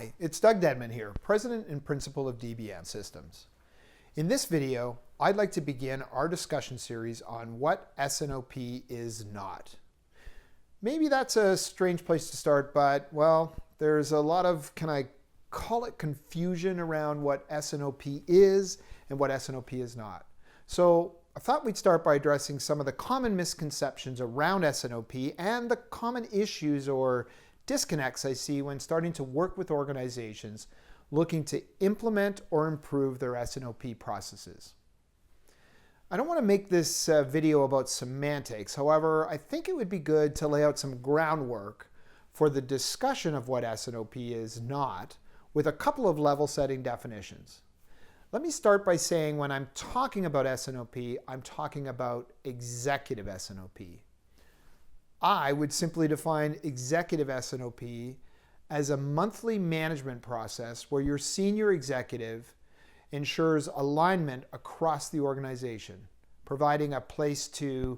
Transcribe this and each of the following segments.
Hi, it's Doug Denman here, President and Principal of DBM Systems. In this video, I'd like to begin our discussion series on what S&OP is not. Maybe that's a strange place to start, but well, there's a lot of, can I call it, confusion around what S&OP is and what S&OP is not. So I thought we'd start by addressing some of the common misconceptions around S&OP and the common issues or disconnects I see when starting to work with organizations looking to implement or improve their S&OP processes. I don't want to make this video about semantics. However, I think it would be good to lay out some groundwork for the discussion of what S&OP is not with a couple of level-setting definitions. Let me start by saying when I'm talking about S&OP, I'm talking about executive S&OP. I would simply define executive S&OP as a monthly management process where your senior executive ensures alignment across the organization, providing a place to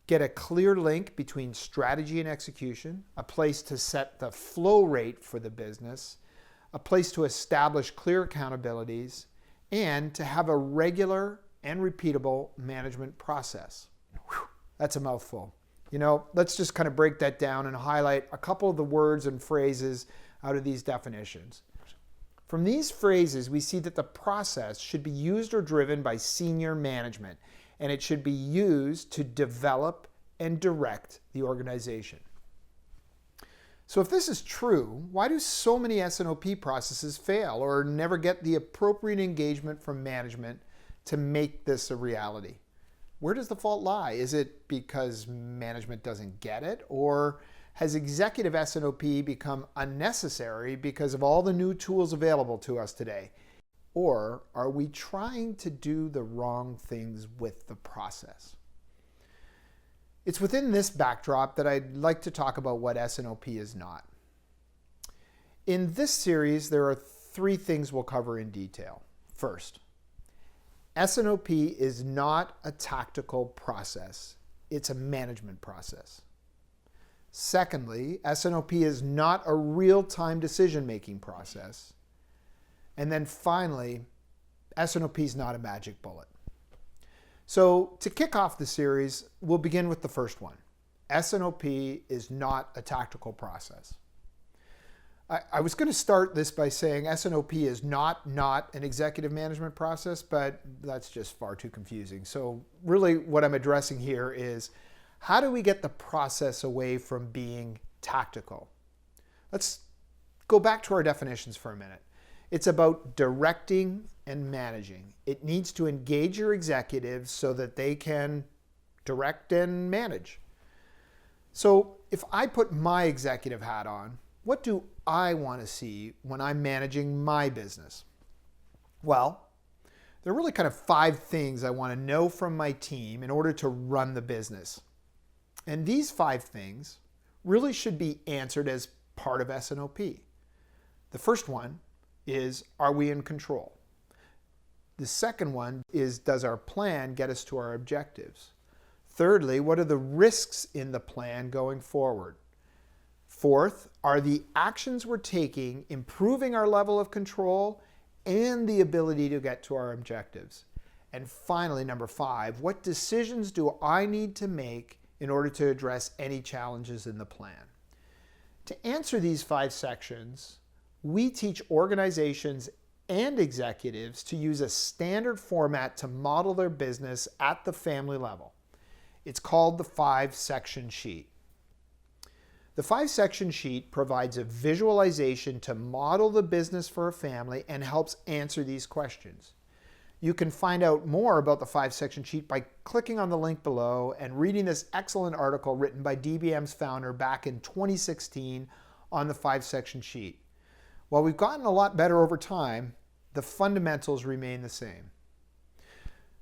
get a clear link between strategy and execution, a place to set the flow rate for the business, a place to establish clear accountabilities, and to have a regular and repeatable management process. Whew, that's a mouthful. You know, let's just kind of break that down and highlight a couple of the words and phrases out of these definitions. From these phrases, we see that the process should be used or driven by senior management, and it should be used to develop and direct the organization. So if this is true, why do so many S&OP processes fail or never get the appropriate engagement from management to make this a reality? Where does the fault lie? Is it because management doesn't get it? Or has executive S&OP become unnecessary because of all the new tools available to us today? Or are we trying to do the wrong things with the process? It's within this backdrop that I'd like to talk about what S&OP is not. In this series, there are three things we'll cover in detail. First, S&OP is not a tactical process. It's a management process. Secondly, S&OP is not a real-time decision-making process. And then finally, S&OP is not a magic bullet. So to kick off the series, we'll begin with the first one. S&OP is not a tactical process. I was going to start this by saying S&OP is not an executive management process, but that's just far too confusing. So really what I'm addressing here is how do we get the process away from being tactical? Let's go back to our definitions for a minute. It's about directing and managing. It needs to engage your executives so that they can direct and manage. So if I put my executive hat on, what do I want to see when I'm managing my business? Well, there are really kind of 5 things I want to know from my team in order to run the business. And these 5 things really should be answered as part of S&OP. The first one is, are we in control? The second one is, does our plan get us to our objectives? Thirdly, what are the risks in the plan going forward? Fourth, are the actions we're taking improving our level of control and the ability to get to our objectives? And finally, number 5, what decisions do I need to make in order to address any challenges in the plan? To answer these 5 sections, we teach organizations and executives to use a standard format to model their business at the family level. It's called the 5-section sheet. The 5-section sheet provides a visualization to model the business for a family and helps answer these questions. You can find out more about the 5-section sheet by clicking on the link below and reading this excellent article written by DBM's founder back in 2016 on the 5-section sheet. While we've gotten a lot better over time, the fundamentals remain the same.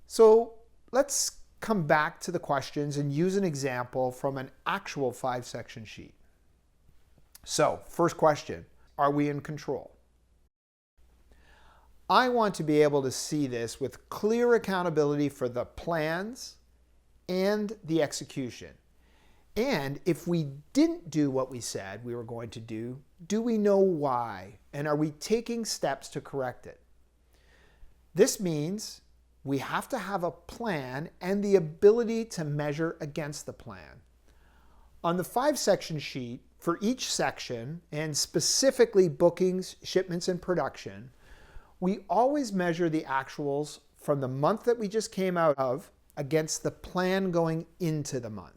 So let's come back to the questions and use an example from an actual 5-section sheet. So, first question, are we in control? I want to be able to see this with clear accountability for the plans and the execution. And if we didn't do what we said we were going to do we know why? And are we taking steps to correct it? This means we have to have a plan and the ability to measure against the plan. On the 5-section sheet, for each section, and specifically bookings, shipments, and production, we always measure the actuals from the month that we just came out of against the plan going into the month.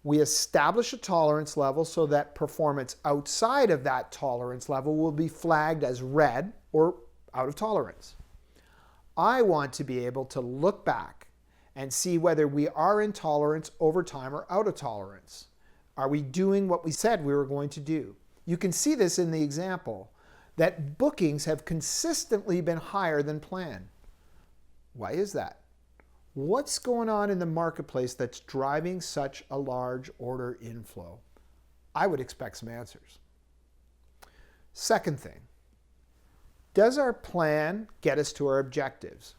We establish a tolerance level so that performance outside of that tolerance level will be flagged as red or out of tolerance. I want to be able to look back and see whether we are in tolerance over time or out of tolerance. Are we doing what we said we were going to do? You can see this in the example that bookings have consistently been higher than planned. Why is that? What's going on in the marketplace that's driving such a large order inflow? I would expect some answers. Second thing, does our plan get us to our objectives?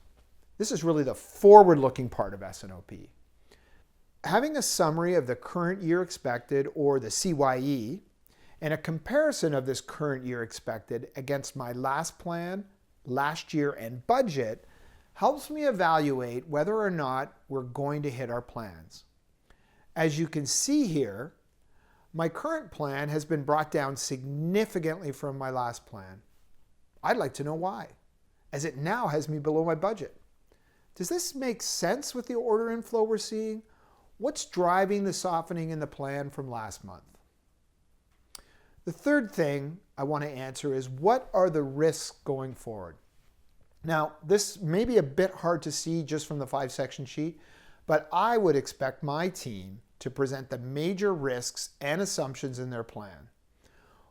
This is really the forward-looking part of S&OP. Having a summary of the current year expected, or the CYE, and a comparison of this current year expected against my last plan, last year, and budget helps me evaluate whether or not we're going to hit our plans. As you can see here, my current plan has been brought down significantly from my last plan. I'd like to know why, as it now has me below my budget. Does this make sense with the order inflow we're seeing? What's driving the softening in the plan from last month? The third thing I want to answer is, what are the risks going forward? Now, this may be a bit hard to see just from the 5-section sheet, but I would expect my team to present the major risks and assumptions in their plan.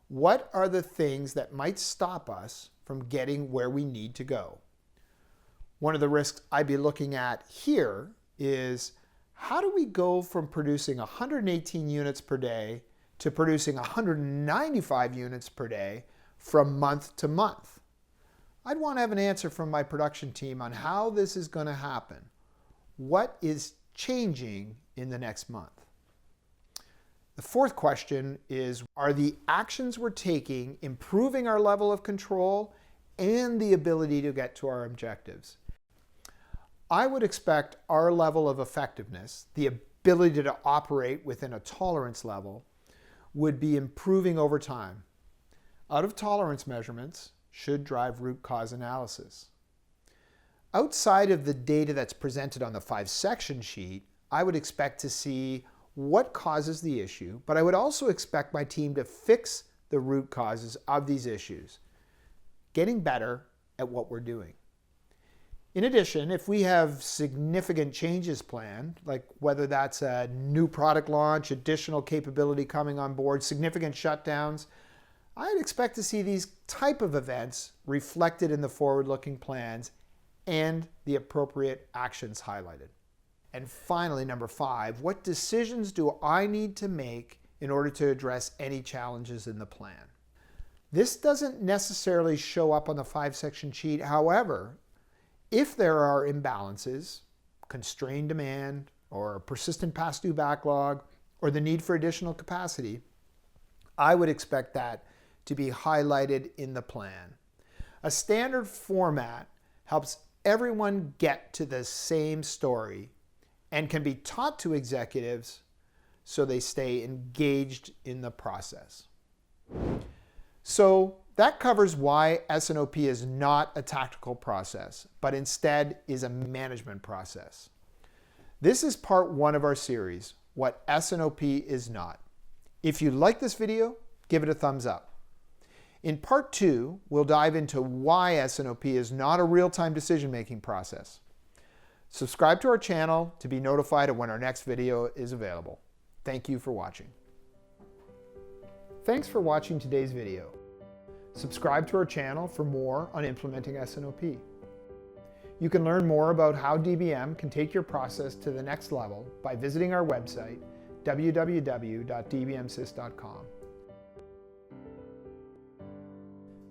What are the things that might stop us from getting where we need to go? One of the risks I'd be looking at here is, how do we go from producing 118 units per day to producing 195 units per day from month to month? I'd want to have an answer from my production team on how this is going to happen. What is changing in the next month? The fourth question is, are the actions we're taking improving our level of control and the ability to get to our objectives? I would expect our level of effectiveness, the ability to operate within a tolerance level, would be improving over time. Out of tolerance measurements should drive root cause analysis. Outside of the data that's presented on the 5-section sheet, I would expect to see what causes the issue, but I would also expect my team to fix the root causes of these issues, getting better at what we're doing. In addition, if we have significant changes planned, like whether that's a new product launch, additional capability coming on board, significant shutdowns, I'd expect to see these type of events reflected in the forward-looking plans and the appropriate actions highlighted. And finally, number 5, what decisions do I need to make in order to address any challenges in the plan? This doesn't necessarily show up on the 5-section sheet. However, if there are imbalances, constrained demand, or persistent past due backlog, or the need for additional capacity, I would expect that to be highlighted in the plan. A standard format helps everyone get to the same story and can be taught to executives so they stay engaged in the process. So that covers why S&OP is not a tactical process, but instead is a management process. This is part 1 of our series, What S&OP is Not. If you like this video, give it a thumbs up. In part 2, we'll dive into why S&OP is not a real-time decision-making process. Subscribe to our channel to be notified of when our next video is available. Thank you for watching. Thanks for watching today's video. Subscribe to our channel for more on implementing S&OP. You can learn more about how DBM can take your process to the next level by visiting our website, www.dbmsys.com.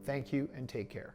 Thank you and take care.